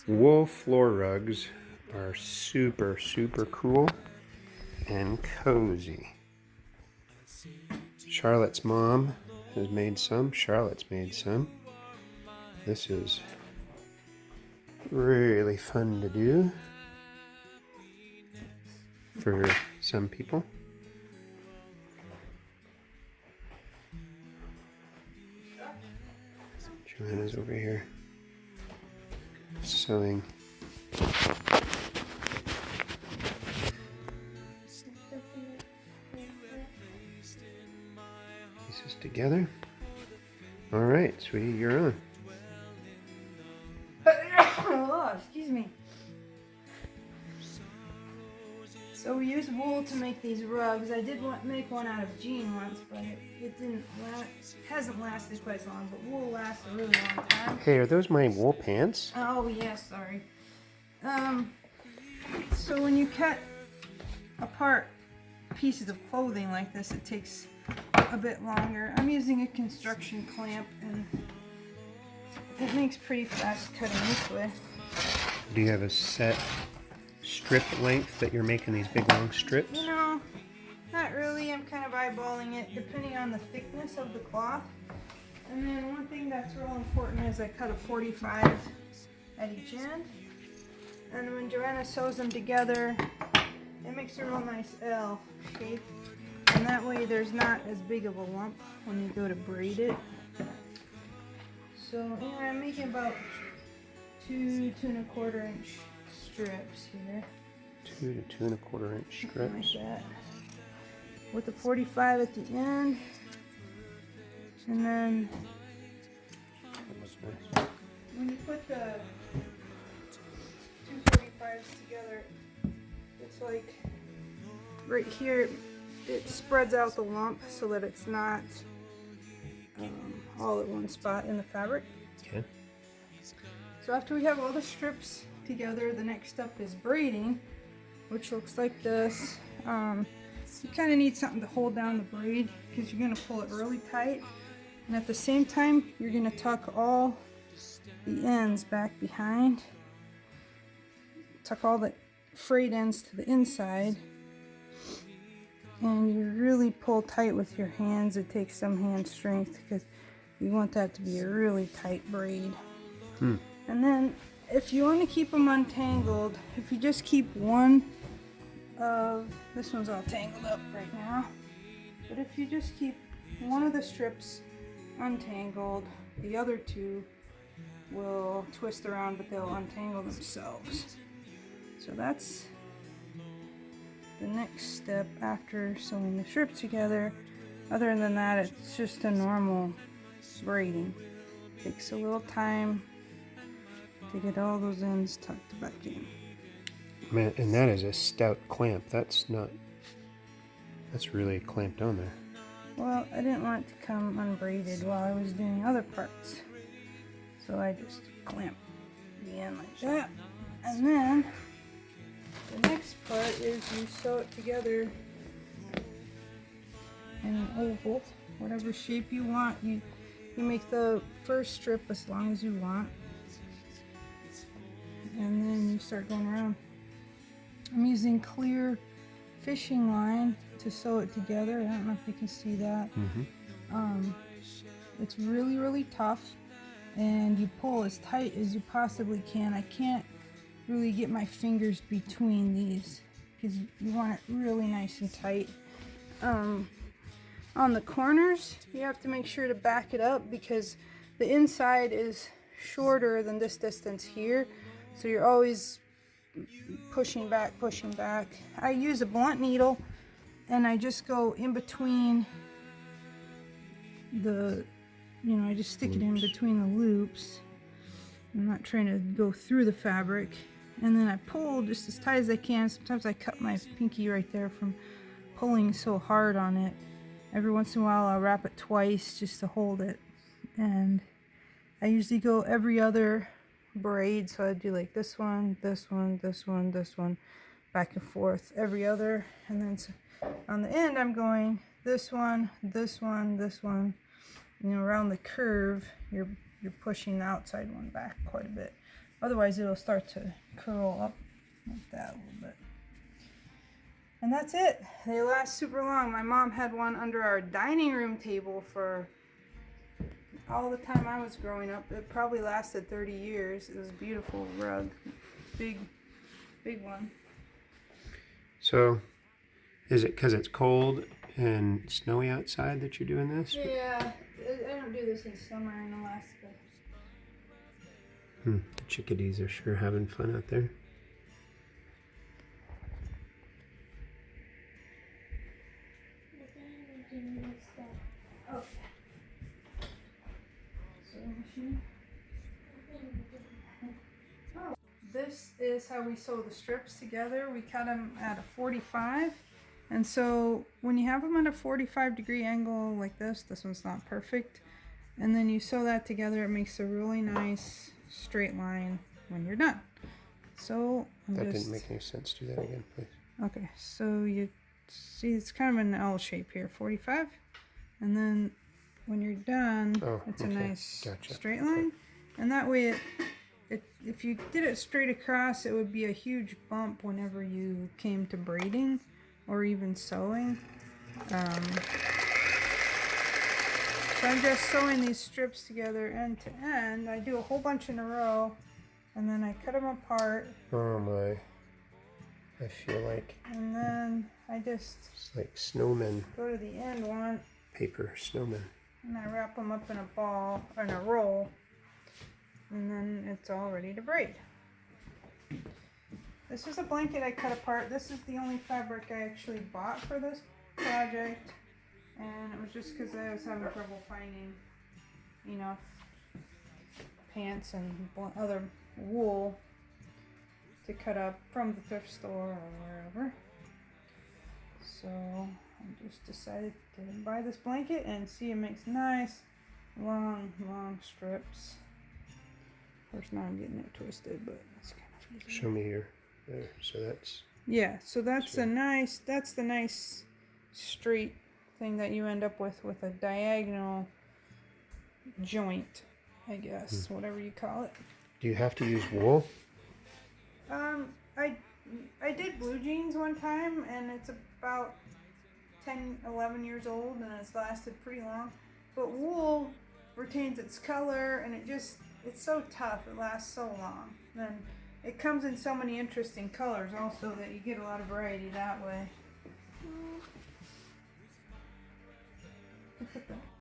Wool floor rugs are super, super cool and cozy. Charlotte's mom has made some. Charlotte's made some. This is really fun to do for some people. Joanna's over here sewing. Pieces together. All right, sweetie, you're on. Oh, excuse me. So we use wool to make these rugs. I did make one out of jean once, but it didn't hasn't lasted quite as long. But wool lasts a really long time. Hey, are those my wool pants? Oh yes, sorry. So when you cut apart pieces of clothing like this, it takes a bit longer. I'm using a construction clamp, and it makes pretty fast cutting this way. Do you have a set strip length that you're making these big long strips? You know, not really. I'm kind of eyeballing it depending on the thickness of the cloth. And then one thing that's real important is I cut a 45 at each end. And when Joanna sews them together, it makes a real nice L shape. And that way there's not as big of a lump when you go to braid it. So anyway, I'm making about 2 2¼ inch strips here. 2 to 2¼ inch strips. Like that. With the 45 at the end. And then Nice. when you put the 2 45s together, it's like right here, it spreads out the lump so that it's not all at one spot in the fabric. Okay. So after we have all the strips together, the next step is braiding, which looks like this. You kind of need something to hold down the braid because you're going to pull it really tight. And at the same time, you're going to tuck all the ends back behind. Tuck all the frayed ends to the inside. And you really pull tight with your hands. It takes some hand strength because you want that to be a really tight braid. And then if you want to keep them untangled, if you just keep one of, this one's all tangled up right now, but if you just keep one of the strips untangled, the other two will twist around, but they'll untangle themselves. So that's the next step after sewing the strips together. Other than that, it's just a normal braiding. Takes a little time to get all those ends tucked back in. Man, and that is a stout clamp. That's really clamped on there. Well, I didn't want it to come unbraided while I was doing other parts, so I just clamped the end like that. And then the next part is you sew it together in an oval, whatever shape you want. You make the first strip as long as you want, and then you start going around. I'm using clear fishing line to sew it together. I don't know if you can see that. It's really, really tough, and you pull as tight as you possibly can. I can't really get my fingers between these because you want it really nice and tight. On the corners, you have to make sure to back it up because the inside is shorter than this distance here, so you're always pushing back. I use a blunt needle, and I just go in between the, I just stick it in between the loops. I'm not trying to go through the fabric. And then I pull just as tight as I can. Sometimes I cut my pinky right there from pulling so hard on it. Every once in a while I'll wrap it twice just to hold it. And I usually go every other braid, so I do like this one, this one, this one, this one, back and forth, every other. And then on the end I'm going this one, this one, this one. Around the curve you're pushing the outside one back quite a bit. Otherwise it'll start to curl up like that a little bit. And that's it. They last super long. My mom had one under our dining room table for all the time I was growing up. It probably lasted 30 years. It was a beautiful rug. Big one. So, is it because it's cold and snowy outside that you're doing this? Yeah, I don't do this in summer in Alaska. The chickadees are sure having fun out there. Oh. Sewing machine. Oh. This is how we sew the strips together. We cut them at a 45. And so when you have them at a 45-degree angle like this one's not perfect. And then you sew that together, it makes a really nice straight line when you're done. So That didn't make any sense. Do that again, please. Okay, so you see it's kind of an L shape here, 45. And then when you're done, it's a nice straight line. And that way, if you did it straight across, it would be a huge bump whenever you came to braiding or even sewing. So I'm just sewing these strips together end to end. I do a whole bunch in a row, and then I cut them apart. Oh my. I feel like... And then I just... It's like snowmen. Go to the end one. Paper snowmen. And I wrap them up in a ball, or in a roll. And then it's all ready to braid. This is a blanket I cut apart. This is the only fabric I actually bought for this project. And it was just because I was having trouble finding enough pants and other wool to cut up from the thrift store or wherever. So I just decided to buy this blanket, and see, it makes nice long strips. Of course now I'm getting it twisted, but that's kind of easy. Show me here. There. So that's... Yeah, so that's the nice straight thing that you end up with a diagonal joint, I guess, whatever you call it. Do you have to use wool? I did blue jeans one time, and it's about 10-11 years old, and it's lasted pretty long. But wool retains its color, and it's so tough, it lasts so long. And it comes in so many interesting colors also that you get a lot of variety that way.